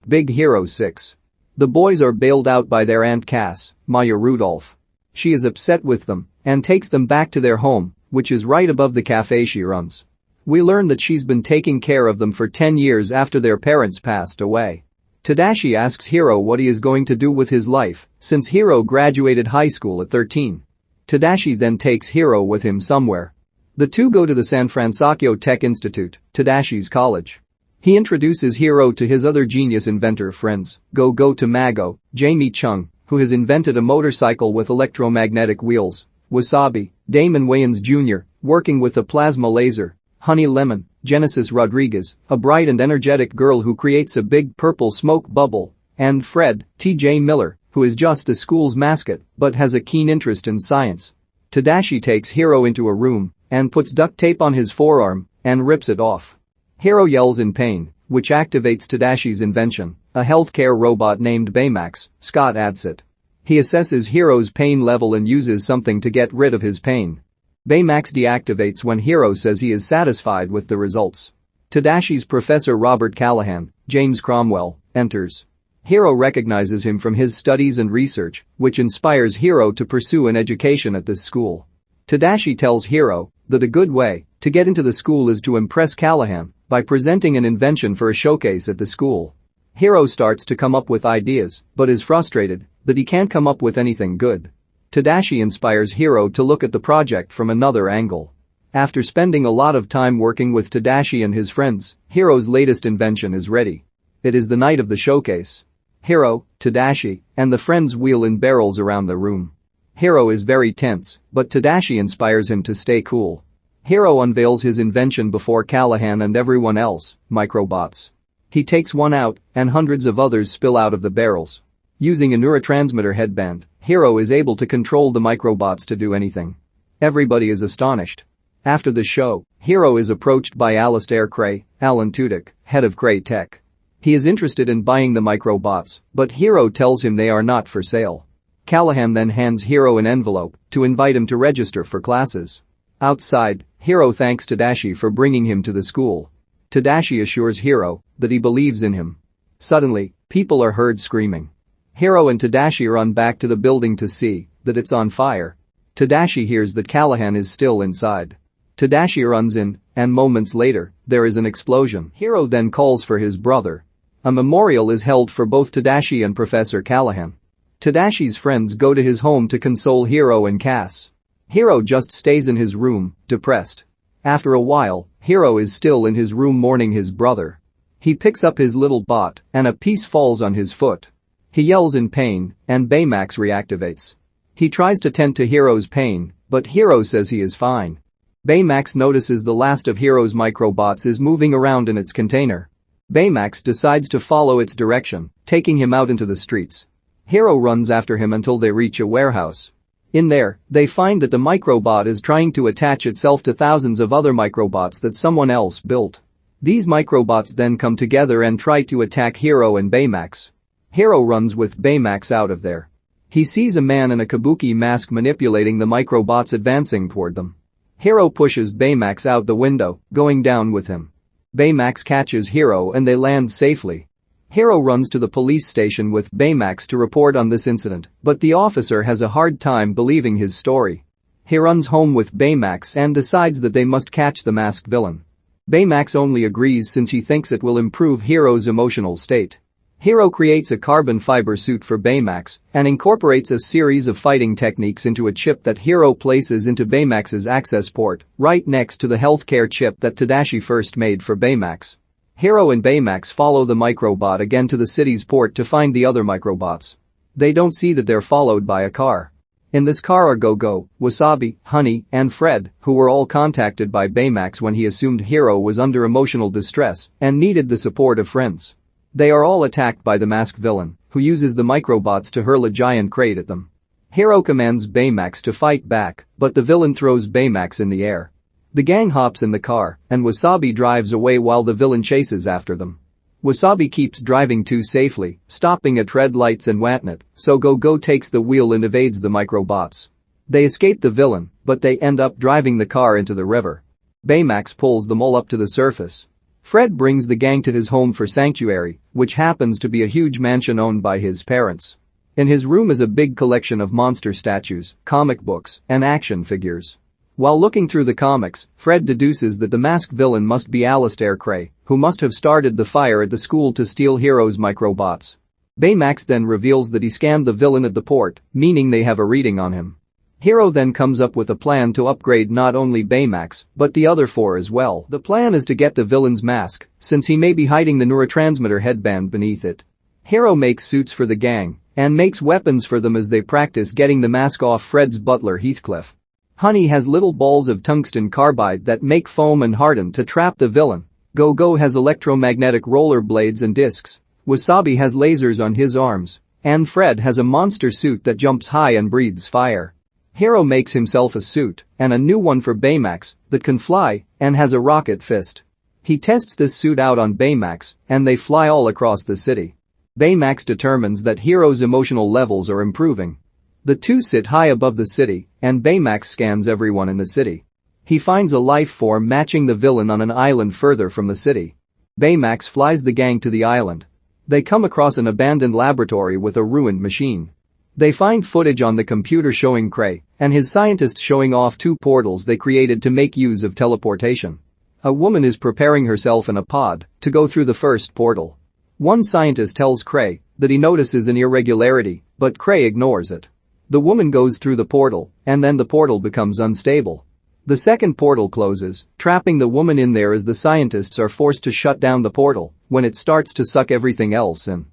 Big Hero 6. The boys are bailed out by their Aunt Cass, Maya Rudolph. She is upset with them and takes them back to their home, which is right above the cafe she runs. We learn that she's been taking care of them for 10 years after their parents passed away. Tadashi asks Hiro what he is going to do with his life, since Hiro graduated high school at 13. Tadashi then takes Hiro with him somewhere. The two go to the San Francisco Tech Institute, Tadashi's college. He introduces Hiro to his other genius inventor friends, Go-Go Tamago, Jamie Chung, who has invented a motorcycle with electromagnetic wheels, Wasabi, Damon Wayans Jr., working with a plasma laser, Honey Lemon, Génesis Rodríguez, a bright and energetic girl who creates a big purple smoke bubble, and Fred, T.J. Miller, who is just the school's mascot but has a keen interest in science. Tadashi takes Hiro into a room and puts duct tape on his forearm and rips it off. Hiro yells in pain, which activates Tadashi's invention, a healthcare robot named Baymax, Scott Adsit. He assesses Hiro's pain level and uses something to get rid of his pain. Baymax deactivates when Hiro says he is satisfied with the results. Tadashi's Professor Robert Callahan, James Cromwell, enters. Hiro recognizes him from his studies and research, which inspires Hiro to pursue an education at this school. Tadashi tells Hiro that a good way to get into the school is to impress Callahan by presenting an invention for a showcase at the school. Hiro starts to come up with ideas but is frustrated that he can't come up with anything good. Tadashi inspires Hiro to look at the project from another angle. After spending a lot of time working with Tadashi and his friends, Hiro's latest invention is ready. It is the night of the showcase. Hiro, Tadashi, and the friends wheel in barrels around the room. Hiro is very tense, but Tadashi inspires him to stay cool. Hiro unveils his invention before Callahan and everyone else, microbots. He takes one out, and hundreds of others spill out of the barrels. Using a neurotransmitter headband, Hiro is able to control the microbots to do anything. Everybody is astonished. After the show, Hiro is approached by Alistair Cray, Alan Tudyk, head of Cray Tech. He is interested in buying the microbots, but Hiro tells him they are not for sale. Callahan then hands Hiro an envelope to invite him to register for classes. Outside, Hiro thanks Tadashi for bringing him to the school. Tadashi assures Hiro that he believes in him. Suddenly, people are heard screaming. Hiro and Tadashi run back to the building to see that it's on fire. Tadashi hears that Callahan is still inside. Tadashi runs in, and moments later, there is an explosion. Hiro then calls for his brother. A memorial is held for both Tadashi and Professor Callahan. Tadashi's friends go to his home to console Hiro and Cass. Hiro just stays in his room, depressed. After a while, Hiro is still in his room mourning his brother. He picks up his little bot, and a piece falls on his foot. He yells in pain, and Baymax reactivates. He tries to tend to Hiro's pain, but Hiro says he is fine. Baymax notices the last of Hiro's microbots is moving around in its container. Baymax decides to follow its direction, taking him out into the streets. Hiro runs after him until they reach a warehouse. In there, they find that the microbot is trying to attach itself to thousands of other microbots that someone else built. These microbots then come together and try to attack Hiro and Baymax. Hiro runs with Baymax out of there. He sees a man in a kabuki mask manipulating the microbots advancing toward them. Hiro pushes Baymax out the window, going down with him. Baymax catches Hiro and they land safely. Hiro runs to the police station with Baymax to report on this incident, but the officer has a hard time believing his story. He runs home with Baymax and decides that they must catch the masked villain. Baymax only agrees since he thinks it will improve Hiro's emotional state. Hiro creates a carbon fiber suit for Baymax and incorporates a series of fighting techniques into a chip that Hiro places into Baymax's access port, right next to the healthcare chip that Tadashi first made for Baymax. Hiro and Baymax follow the microbot again to the city's port to find the other microbots. They don't see that they're followed by a car. In this car are Go-Go, Wasabi, Honey, and Fred, who were all contacted by Baymax when he assumed Hiro was under emotional distress and needed the support of friends. They are all attacked by the masked villain, who uses the microbots to hurl a giant crate at them. Hiro commands Baymax to fight back, but the villain throws Baymax in the air. The gang hops in the car, and Wasabi drives away while the villain chases after them. Wasabi keeps driving too safely, stopping at red lights and whatnot, so Go-Go takes the wheel and evades the microbots. They escape the villain, but they end up driving the car into the river. Baymax pulls them all up to the surface. Fred brings the gang to his home for sanctuary, which happens to be a huge mansion owned by his parents. In his room is a big collection of monster statues, comic books, and action figures. While looking through the comics, Fred deduces that the masked villain must be Alistair Cray, who must have started the fire at the school to steal Hero's microbots. Baymax then reveals that he scanned the villain at the port, meaning they have a reading on him. Hero then comes up with a plan to upgrade not only Baymax, but the other four as well. The plan is to get the villain's mask, since he may be hiding the neurotransmitter headband beneath it. Hero makes suits for the gang, and makes weapons for them as they practice getting the mask off Fred's butler Heathcliff. Honey has little balls of tungsten carbide that make foam and harden to trap the villain. Go-Go has electromagnetic roller blades and discs. Wasabi has lasers on his arms. And Fred has a monster suit that jumps high and breathes fire. Hero makes himself a suit, and a new one for Baymax, that can fly, and has a rocket fist. He tests this suit out on Baymax, and they fly all across the city. Baymax determines that Hero's emotional levels are improving. The two sit high above the city, and Baymax scans everyone in the city. He finds a life form matching the villain on an island further from the city. Baymax flies the gang to the island. They come across an abandoned laboratory with a ruined machine. They find footage on the computer showing Cray and his scientists showing off two portals they created to make use of teleportation. A woman is preparing herself in a pod to go through the first portal. One scientist tells Cray that he notices an irregularity, but Cray ignores it. The woman goes through the portal, and then the portal becomes unstable. The second portal closes, trapping the woman in there as the scientists are forced to shut down the portal when it starts to suck everything else in.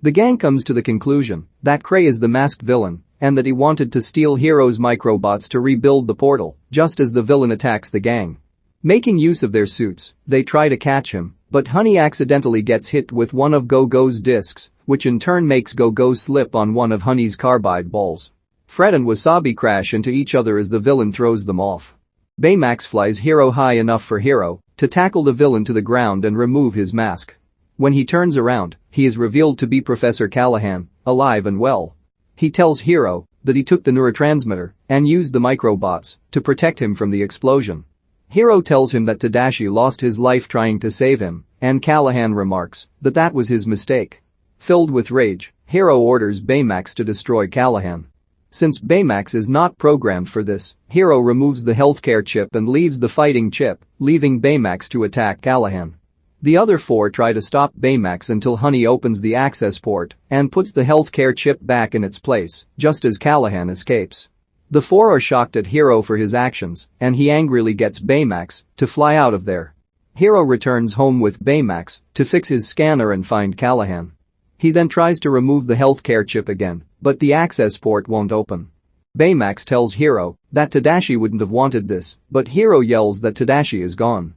The gang comes to the conclusion that Cray is the masked villain and that he wanted to steal Hero's microbots to rebuild the portal, just as the villain attacks the gang. Making use of their suits, they try to catch him, but Honey accidentally gets hit with one of Go-Go's discs, which in turn makes Go-Go slip on one of Honey's carbide balls. Fred and Wasabi crash into each other as the villain throws them off. Baymax flies Hero high enough for Hero to tackle the villain to the ground and remove his mask. When he turns around, he is revealed to be Professor Callahan, alive and well. He tells Hero that he took the neurotransmitter and used the microbots to protect him from the explosion. Hero tells him that Tadashi lost his life trying to save him, and Callahan remarks that that was his mistake. Filled with rage, Hero orders Baymax to destroy Callahan. Since Baymax is not programmed for this, Hero removes the healthcare chip and leaves the fighting chip, leaving Baymax to attack Callahan. The other four try to stop Baymax until Honey opens the access port and puts the healthcare chip back in its place, just as Callahan escapes. The four are shocked at Hero for his actions, and he angrily gets Baymax to fly out of there. Hero returns home with Baymax to fix his scanner and find Callahan. He then tries to remove the healthcare chip again, but the access port won't open. Baymax tells Hero that Tadashi wouldn't have wanted this, but Hero yells that Tadashi is gone.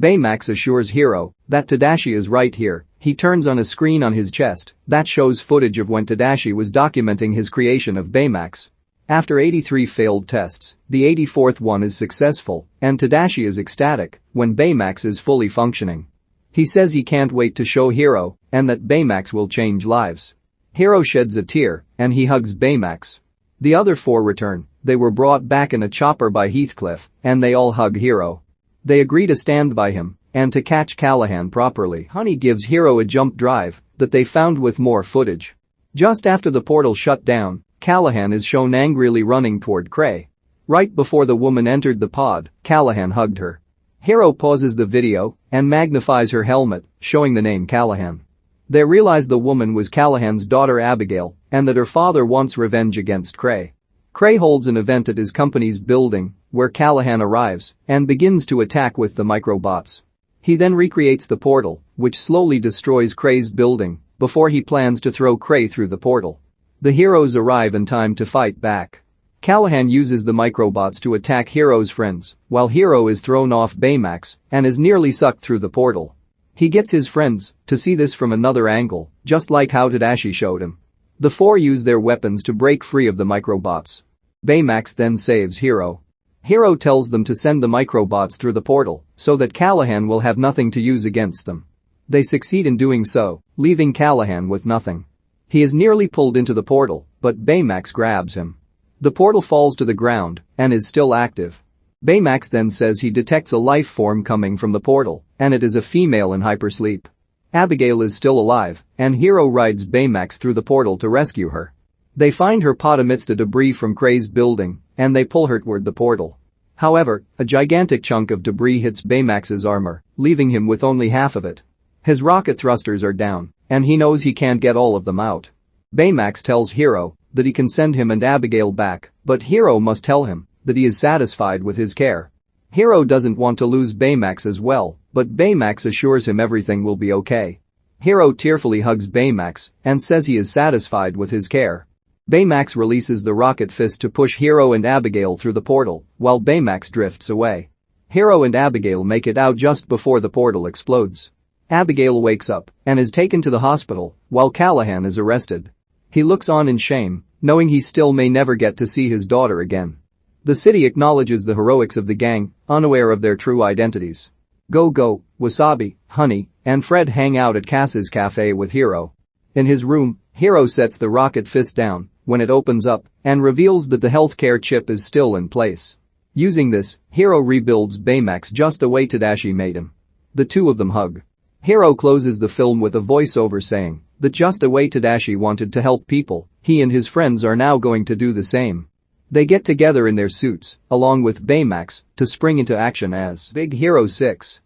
Baymax assures Hero that Tadashi is right here. He turns on a screen on his chest that shows footage of when Tadashi was documenting his creation of Baymax. After 83 failed tests, the 84th one is successful, and Tadashi is ecstatic when Baymax is fully functioning. He says he can't wait to show Hero and that Baymax will change lives. Hero sheds a tear and he hugs Baymax. The other four return. They were brought back in a chopper by Heathcliff, and they all hug Hero. They agree to stand by him and to catch Callahan properly. Honey gives Hero a jump drive that they found with more footage. Just after the portal shut down, Callahan is shown angrily running toward Cray. Right before the woman entered the pod, Callahan hugged her. Hero pauses the video and magnifies her helmet, showing the name Callahan. They realize the woman was Callahan's daughter Abigail and that her father wants revenge against Cray. Cray holds an event at his company's building where Callahan arrives and begins to attack with the microbots. He then recreates the portal, which slowly destroys Cray's building before he plans to throw Cray through the portal. The heroes arrive in time to fight back. Callahan uses the microbots to attack Hero's friends while Hero is thrown off Baymax and is nearly sucked through the portal. He gets his friends to see this from another angle, just like how Tadashi showed him. The four use their weapons to break free of the microbots. Baymax then saves Hero. Hero tells them to send the microbots through the portal so that Callahan will have nothing to use against them. They succeed in doing so, leaving Callahan with nothing. He is nearly pulled into the portal, but Baymax grabs him. The portal falls to the ground and is still active. Baymax then says he detects a life form coming from the portal and it is a female in hypersleep. Abigail is still alive, and Hero rides Baymax through the portal to rescue her. They find her pot amidst the debris from Cray's building, and they pull her toward the portal. However, a gigantic chunk of debris hits Baymax's armor, leaving him with only half of it. His rocket thrusters are down, and he knows he can't get all of them out. Baymax tells Hero that he can send him and Abigail back, but Hero must tell him that he is satisfied with his care. Hero doesn't want to lose Baymax as well, but Baymax assures him everything will be okay. Hero tearfully hugs Baymax and says he is satisfied with his care. Baymax releases the rocket fist to push Hero and Abigail through the portal, while Baymax drifts away. Hero and Abigail make it out just before the portal explodes. Abigail wakes up and is taken to the hospital, while Callahan is arrested. He looks on in shame, knowing he still may never get to see his daughter again. The city acknowledges the heroics of the gang, unaware of their true identities. Go-Go, Wasabi, Honey, and Fred hang out at Cass's cafe with Hero. In his room, Hero sets the rocket fist down when it opens up and reveals that the healthcare chip is still in place. Using this, Hero rebuilds Baymax just the way Tadashi made him. The two of them hug. Hero closes the film with a voiceover saying that just the way Tadashi wanted to help people, he and his friends are now going to do the same. They get together in their suits, along with Baymax, to spring into action as Big Hero 6.